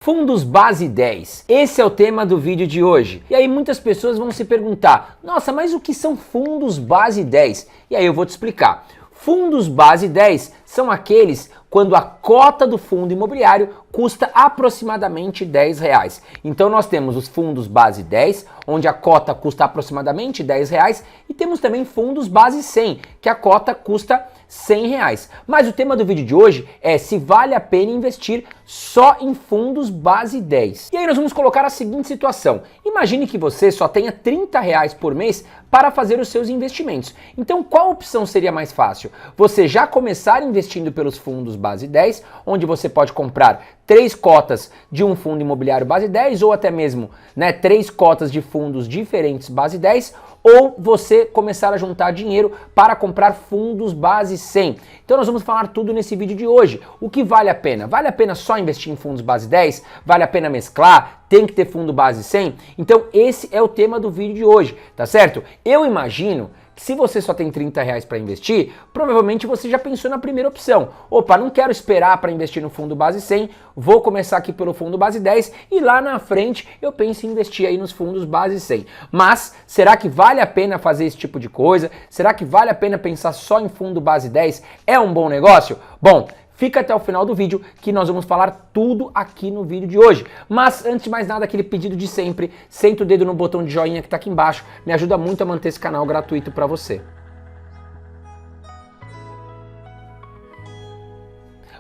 Fundos base 10. Esse é o tema do vídeo de hoje. E aí muitas pessoas vão se perguntar: nossa, mas o que são fundos base 10? E aí eu vou te explicar. Fundos base 10 são aqueles quando a cota do fundo imobiliário custa aproximadamente R$10. Então nós temos os fundos base 10, onde a cota custa aproximadamente R$10, e temos também fundos base 100, que a cota custa R$100. Mas o tema do vídeo de hoje é se vale a pena investir só em fundos base 10. E aí nós vamos colocar a seguinte situação. Imagine que você só tenha R$30 por mês para fazer os seus investimentos. Então qual opção seria mais fácil? Você já começar investindo pelos fundos base 10, onde você pode comprar 3 cotas de um fundo imobiliário base 10 ou até mesmo 3 cotas de fundos diferentes base 10, ou você começar a juntar dinheiro para comprar fundos base 100. Então nós vamos falar tudo nesse vídeo de hoje. O que vale a pena? Vale a pena só investir em fundos base 10? Vale a pena mesclar? Tem que ter fundo base 100? Então esse é o tema do vídeo de hoje, tá certo? Eu imagino que se você só tem R$30 para investir, provavelmente você já pensou na primeira opção. Opa, não quero esperar para investir no fundo base 100, vou começar aqui pelo fundo base 10 e lá na frente eu penso em investir aí nos fundos base 100. Mas será que vale a pena fazer esse tipo de coisa? Será que vale a pena pensar só em fundo base 10? É um bom negócio? Bom, fica até o final do vídeo que nós vamos falar tudo aqui no vídeo de hoje. Mas antes de mais nada, aquele pedido de sempre, senta o dedo no botão de joinha que está aqui embaixo, me ajuda muito a manter esse canal gratuito para você.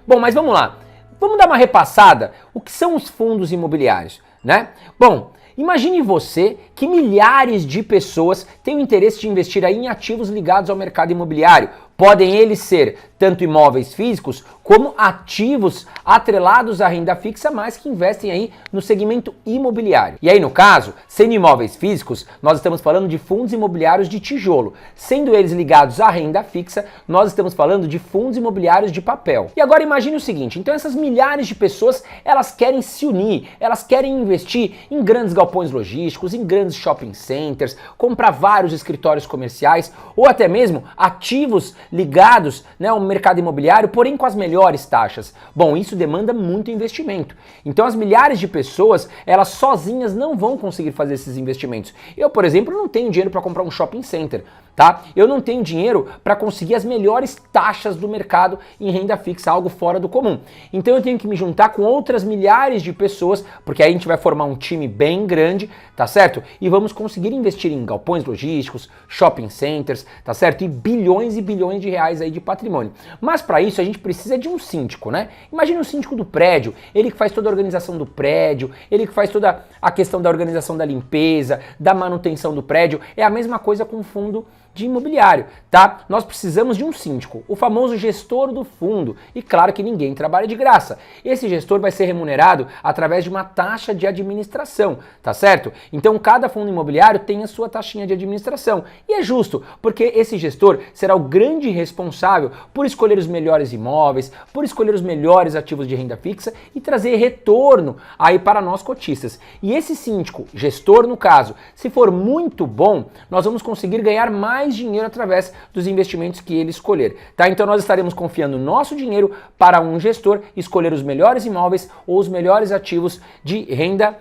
Bom, mas vamos lá. Vamos dar uma repassada. O que são os fundos imobiliários, né? Bom, imagine você que milhares de pessoas têm o interesse de investir aí em ativos ligados ao mercado imobiliário. Podem eles ser tanto imóveis físicos como ativos atrelados à renda fixa, mas que investem aí no segmento imobiliário. E aí no caso, sendo imóveis físicos, nós estamos falando de fundos imobiliários de tijolo. Sendo eles ligados à renda fixa, nós estamos falando de fundos imobiliários de papel. E agora imagine o seguinte, então essas milhares de pessoas, elas querem se unir, elas querem investir em grandes galpões logísticos, em grandes shopping centers, comprar vários escritórios comerciais ou até mesmo ativos ligados ao mercado imobiliário, porém com as melhores taxas. Bom, isso demanda muito investimento. Então as milhares de pessoas, elas sozinhas não vão conseguir fazer esses investimentos. Eu, por exemplo, não tenho dinheiro para comprar um shopping center, tá? Eu não tenho dinheiro para conseguir as melhores taxas do mercado em renda fixa, algo fora do comum. Então eu tenho que me juntar com outras milhares de pessoas, porque aí a gente vai formar um time bem grande, tá certo? E vamos conseguir investir em galpões logísticos, shopping centers, tá certo? E bilhões de reais aí de patrimônio. Mas para isso a gente precisa de um síndico, né? Imagina o síndico do prédio, ele que faz toda a organização do prédio, ele que faz toda a questão da organização da limpeza, da manutenção do prédio. É a mesma coisa com o fundo de imobiliário, tá? Nós precisamos de um síndico, o famoso gestor do fundo. E claro que ninguém trabalha de graça. Esse gestor vai ser remunerado através de uma taxa de administração, tá certo? Então cada fundo imobiliário tem a sua taxinha de administração. E é justo, porque esse gestor será o grande responsável por escolher os melhores imóveis, por escolher os melhores ativos de renda fixa e trazer retorno aí para nós cotistas. E esse síndico, gestor no caso, se for muito bom, nós vamos conseguir ganhar mais dinheiro através dos investimentos que ele escolher, tá? Então nós estaremos confiando nosso dinheiro para um gestor escolher os melhores imóveis ou os melhores ativos de renda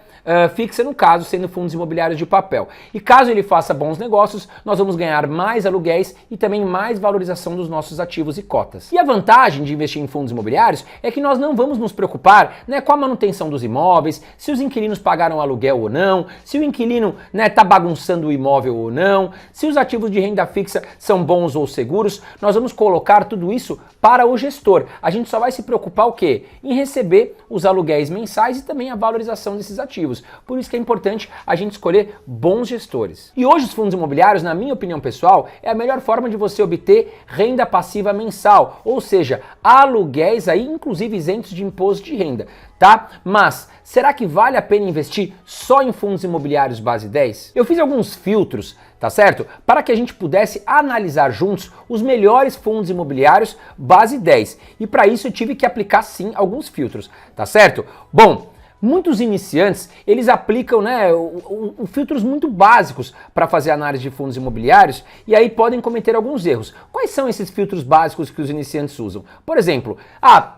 fixa, no caso, sendo fundos imobiliários de papel. E caso ele faça bons negócios, nós vamos ganhar mais aluguéis e também mais valorização dos nossos ativos e cotas. E a vantagem de investir em fundos imobiliários é que nós não vamos nos preocupar com a manutenção dos imóveis, se os inquilinos pagaram aluguel ou não, se o inquilino está bagunçando o imóvel ou não, se os ativos de renda fixa são bons ou seguros. Nós vamos colocar tudo isso para o gestor. A gente só vai se preocupar o quê? Em receber os aluguéis mensais e também a valorização desses ativos. Por isso que é importante a gente escolher bons gestores. E hoje os fundos imobiliários, na minha opinião pessoal, é a melhor forma de você obter renda passiva mensal, ou seja, aluguéis aí inclusive isentos de imposto de renda, tá? Mas será que vale a pena investir só em fundos imobiliários base 10? Eu fiz alguns filtros, tá certo? Para que a gente pudesse analisar juntos os melhores fundos imobiliários base 10. E para isso eu tive que aplicar sim alguns filtros, tá certo? Bom, Muitos iniciantes, eles aplicam filtros muito básicos para fazer análise de fundos imobiliários e aí podem cometer alguns erros. Quais são esses filtros básicos que os iniciantes usam? Por exemplo,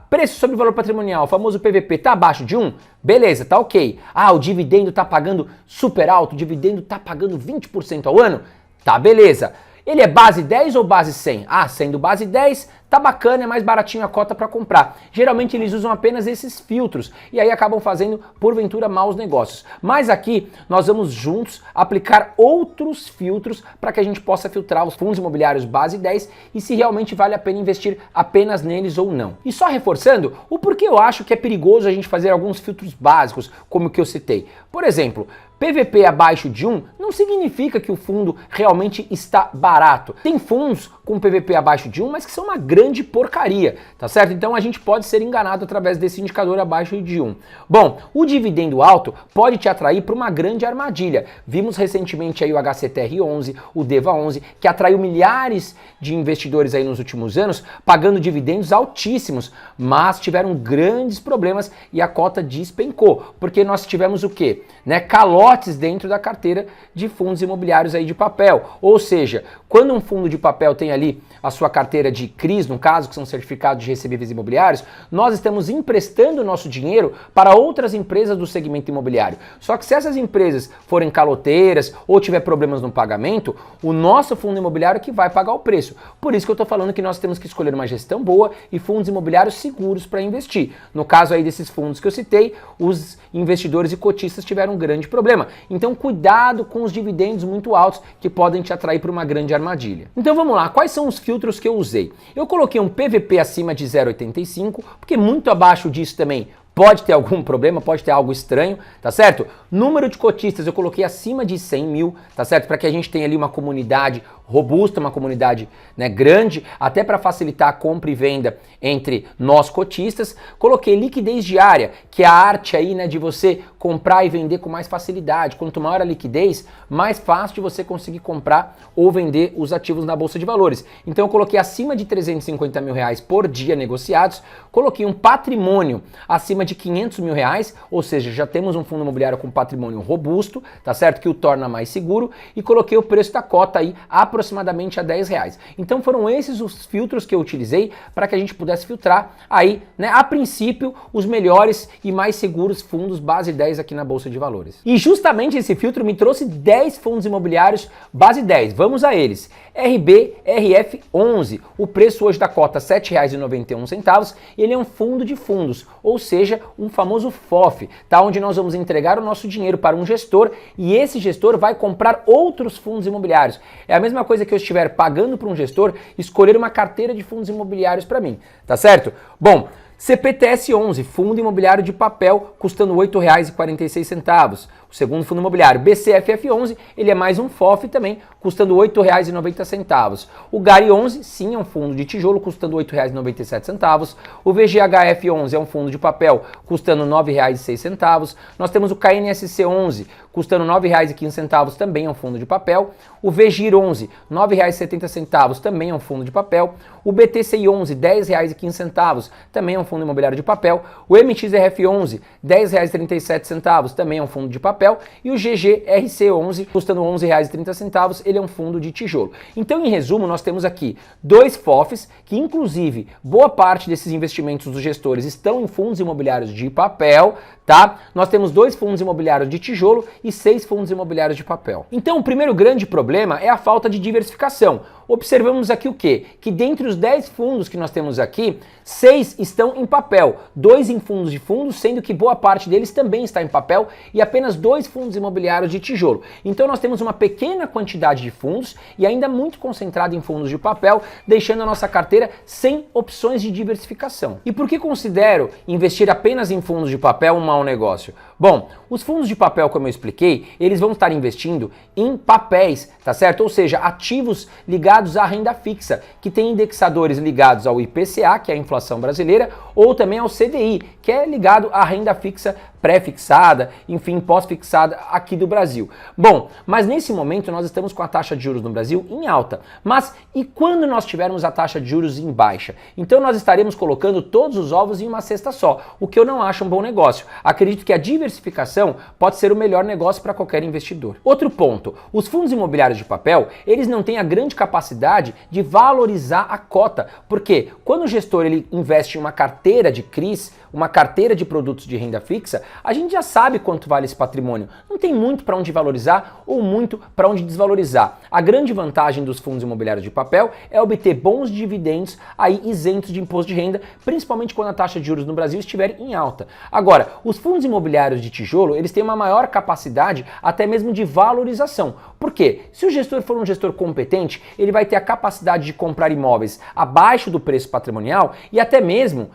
preço sobre valor patrimonial, o famoso PVP, está abaixo de 1? Beleza, tá ok. O dividendo está pagando super alto, o dividendo está pagando 20% ao ano? Tá, beleza. Ele é base 10 ou base 100? Sendo base 10, tá bacana, é mais baratinho a cota para comprar. Geralmente eles usam apenas esses filtros e aí acabam fazendo, porventura, maus negócios. Mas aqui nós vamos juntos aplicar outros filtros para que a gente possa filtrar os fundos imobiliários base 10 e se realmente vale a pena investir apenas neles ou não. E só reforçando o porquê eu acho que é perigoso a gente fazer alguns filtros básicos, como o que eu citei. Por exemplo, PVP abaixo de 1 não significa que o fundo realmente está barato. Tem fundos com PVP abaixo de 1, mas que são uma grande porcaria, tá certo? Então a gente pode ser enganado através desse indicador abaixo de 1. Bom, o dividendo alto pode te atrair para uma grande armadilha. Vimos recentemente aí o HCTR11, o DEVA11, que atraiu milhares de investidores aí nos últimos anos, pagando dividendos altíssimos, mas tiveram grandes problemas e a cota despencou, porque nós tivemos o quê? Calotes dentro da carteira de fundos imobiliários aí de papel. Ou seja, quando um fundo de papel tem ali a sua carteira de CRIs, no caso, que são certificados de recebíveis imobiliários, nós estamos emprestando o nosso dinheiro para outras empresas do segmento imobiliário. Só que se essas empresas forem caloteiras ou tiver problemas no pagamento, o nosso fundo imobiliário é que vai pagar o preço. Por isso que eu estou falando que nós temos que escolher uma gestão boa e fundos imobiliários seguros para investir. No caso aí desses fundos que eu citei, os investidores e cotistas tiveram um grande problema. Então cuidado com os dividendos muito altos que podem te atrair para uma grande armadilha. Então vamos lá, quais são os filtros que eu usei? Eu coloquei um PVP acima de 0,85, porque muito abaixo disso também pode ter algum problema, pode ter algo estranho, tá certo? Número de cotistas eu coloquei acima de 100 mil, tá certo? Para que a gente tenha ali uma comunidade robusta, uma comunidade grande, até para facilitar a compra e venda entre nós cotistas. Coloquei liquidez diária, que é a arte aí de você comprar e vender com mais facilidade. Quanto maior a liquidez, mais fácil de você conseguir comprar ou vender os ativos na Bolsa de Valores. Então eu coloquei acima de 350 mil reais por dia negociados, coloquei um patrimônio acima de 500 mil reais, ou seja, já temos um fundo imobiliário com patrimônio robusto, tá certo? Que o torna mais seguro, e coloquei o preço da cota aí aproximadamente a 10 reais. Então foram esses os filtros que eu utilizei para que a gente pudesse filtrar aí, a princípio, os melhores e mais seguros fundos base 10 aqui na Bolsa de Valores. E justamente esse filtro me trouxe 10 fundos imobiliários base 10. Vamos a eles. RBRF11, o preço hoje da cota R$ 7,91, ele é um fundo de fundos, ou seja, um famoso FOF, tá? Onde nós vamos entregar o nosso dinheiro para um gestor e esse gestor vai comprar outros fundos imobiliários. É a mesma coisa que eu estiver pagando para um gestor escolher uma carteira de fundos imobiliários para mim, tá certo? Bom, CPTS11, fundo imobiliário de papel, custando R$ 8,46. O segundo fundo imobiliário, BCFF11, ele é mais um FOF também, custando R$ 8,90. O GARI11, sim, é um fundo de tijolo, custando R$ 8,97. O VGHF11 é um fundo de papel, custando R$ 9,06. Nós temos o KNSC11, custando R$ 9,15, também é um fundo de papel. O VGIR11, R$ 9,70, também é um fundo de papel. O BTCI11, R$ 10,15, também é um fundo imobiliário de papel. O MXRF11, R$ 10,37, também é um fundo de papel. E o GGRC11, custando R$ 11,30, ele é um fundo de tijolo. Então, em resumo, nós temos aqui dois FOFs, que inclusive boa parte desses investimentos dos gestores estão em fundos imobiliários de papel, tá? Nós temos 2 fundos imobiliários de tijolo e 6 fundos imobiliários de papel. Então, o primeiro grande problema é a falta de diversificação. Observamos aqui o quê? Que dentre os 10 fundos que nós temos aqui, 6 estão em papel, 2 em fundos de fundos, sendo que boa parte deles também está em papel e apenas 2 fundos imobiliários de tijolo. Então nós temos uma pequena quantidade de fundos e ainda muito concentrada em fundos de papel, deixando a nossa carteira sem opções de diversificação. E por que considero investir apenas em fundos de papel um mau negócio? Bom, os fundos de papel, como eu expliquei, eles vão estar investindo em papéis, tá certo? Ou seja, ativos ligados à renda fixa, que tem indexadores ligados ao IPCA, que é a inflação brasileira, ou também ao CDI, que é ligado à renda fixa pré-fixada, enfim, pós-fixada aqui do Brasil. Bom, mas nesse momento nós estamos com a taxa de juros no Brasil em alta. Mas e quando nós tivermos a taxa de juros em baixa? Então nós estaremos colocando todos os ovos em uma cesta só, o que eu não acho um bom negócio. Acredito que a diversificação pode ser o melhor negócio para qualquer investidor. Outro ponto, os fundos imobiliários de papel, eles não têm a grande capacidade de valorizar a cota, porque quando o gestor ele investe em uma carteira de CRIs, uma carteira de produtos de renda fixa, a gente já sabe quanto vale esse patrimônio. Não tem muito para onde valorizar ou muito para onde desvalorizar. A grande vantagem dos fundos imobiliários de papel é obter bons dividendos aí isentos de imposto de renda, principalmente quando a taxa de juros no Brasil estiver em alta. Agora, os fundos imobiliários de tijolo, eles têm uma maior capacidade até mesmo de valorização. Por quê? Se o gestor for um gestor competente, ele vai ter a capacidade de comprar imóveis abaixo do preço patrimonial e até mesmo,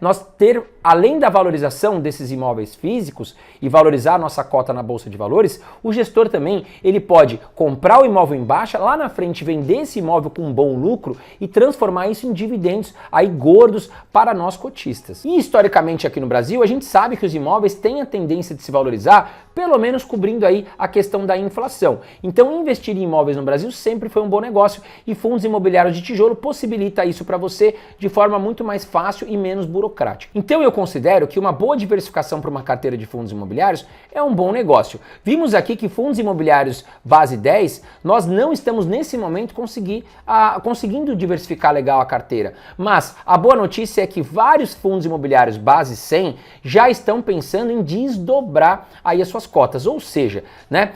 nós ter, além da valorização desses imóveis físicos e valorizar a nossa cota na Bolsa de Valores, o gestor também, ele pode comprar o imóvel em baixa, lá na frente vender esse imóvel com um bom lucro e transformar isso em dividendos aí gordos para nós cotistas. E historicamente aqui no Brasil, a gente sabe que os imóveis têm a tendência de se valorizar, pelo menos cobrindo aí a questão da inflação. Então investir em imóveis no Brasil sempre foi um bom negócio e fundos imobiliários de tijolo possibilita isso para você de forma muito mais fácil e menos burocrática. Então eu considero que uma boa diversificação para uma carteira de fundos imobiliários é um bom negócio. Vimos aqui que fundos imobiliários base 10, nós não estamos nesse momento conseguindo diversificar legal a carteira, mas a boa notícia é que vários fundos imobiliários base 100 já estão pensando em desdobrar aí as suas cotas, ou seja,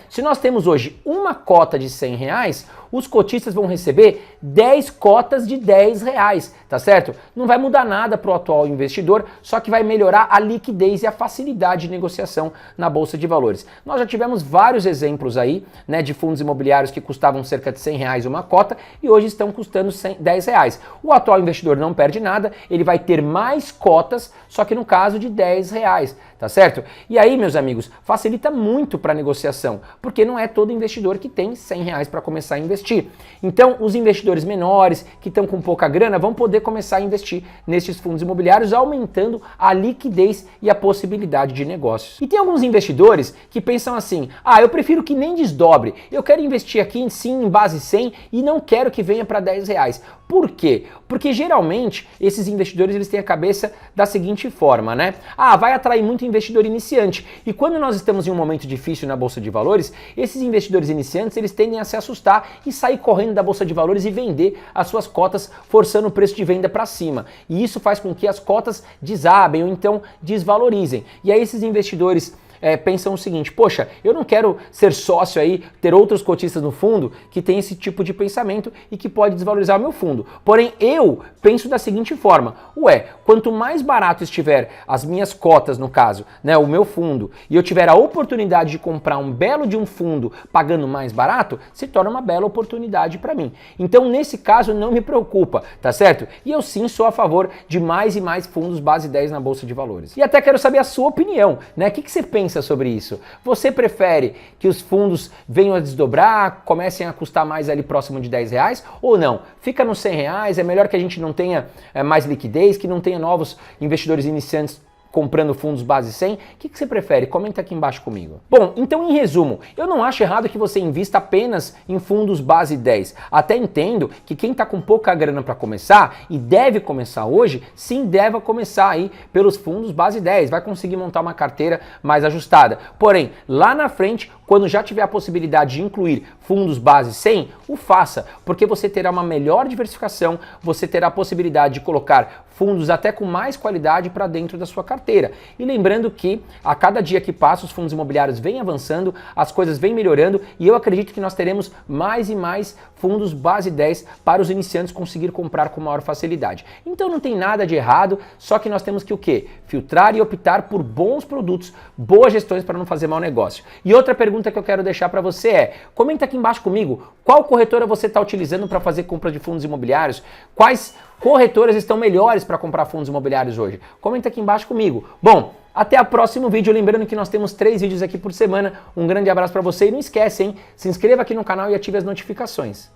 se nós temos hoje uma cota de R$100, os cotistas vão receber 10 cotas de R$10, tá certo? Não vai mudar nada para o atual investidor, só que vai melhorar a liquidez e a facilidade de negociação na Bolsa de Valores. Nós já tivemos vários exemplos aí, de fundos imobiliários que custavam cerca de R$100 uma cota e hoje estão custando R$10. O atual investidor não perde nada, ele vai ter mais cotas, só que no caso de R$10, tá certo? E aí, meus amigos, facilita muito para a negociação, porque não é todo investidor que tem R$100 para começar a investir. Então, os investidores menores, que estão com pouca grana, vão poder começar a investir nesses fundos imobiliários, aumentando a liquidez e a possibilidade de negócios. E tem alguns investidores que pensam assim, eu prefiro que nem desdobre, eu quero investir aqui sim em base 100 e não quero que venha para R$10. Por quê? Porque geralmente esses investidores eles têm a cabeça da seguinte forma, vai atrair muito investidor iniciante. E quando nós estamos em um momento difícil na Bolsa de Valores, esses investidores iniciantes eles tendem a se assustar e sair correndo da Bolsa de Valores e vender as suas cotas, forçando o preço de venda para cima. E isso faz com que as cotas desabem ou então desvalorizem. E aí esses investidores pensam o seguinte, poxa, eu não quero ser sócio aí, ter outros cotistas no fundo que tem esse tipo de pensamento e que pode desvalorizar o meu fundo. Porém, eu penso da seguinte forma, quanto mais barato estiver as minhas cotas, no caso, o meu fundo, e eu tiver a oportunidade de comprar um belo de um fundo pagando mais barato, se torna uma bela oportunidade para mim. Então, nesse caso, não me preocupa, tá certo? E eu sim sou a favor de mais e mais fundos base 10 na Bolsa de Valores. E até quero saber a sua opinião, O que você pensa sobre isso? Você prefere que os fundos venham a desdobrar, comecem a custar mais ali próximo de R$10 ou não? Fica nos R$100, é melhor que a gente não tenha mais liquidez, que não tenha novos investidores iniciantes comprando fundos base 100, o que você prefere? Comenta aqui embaixo comigo. Bom, então em resumo, eu não acho errado que você invista apenas em fundos base 10. Até entendo que quem está com pouca grana para começar e deve começar hoje, sim, deve começar aí pelos fundos base 10, vai conseguir montar uma carteira mais ajustada. Porém, lá na frente, quando já tiver a possibilidade de incluir fundos base 100, o faça, porque você terá uma melhor diversificação, você terá a possibilidade de colocar fundos até com mais qualidade para dentro da sua carteira. E lembrando que a cada dia que passa os fundos imobiliários vêm avançando, as coisas vêm melhorando e eu acredito que nós teremos mais e mais fundos base 10 para os iniciantes conseguir comprar com maior facilidade. Então não tem nada de errado, só que nós temos que o quê? Filtrar e optar por bons produtos, boas gestões para não fazer mau negócio. E outra pergunta que eu quero deixar para você é, comenta aqui embaixo comigo, qual corretora você está utilizando para fazer compra de fundos imobiliários? Quais corretoras estão melhores para comprar fundos imobiliários hoje? Comenta aqui embaixo comigo. Bom, até o próximo vídeo, lembrando que nós temos 3 vídeos aqui por semana. Um grande abraço para você e não esquece, se inscreva aqui no canal e ative as notificações.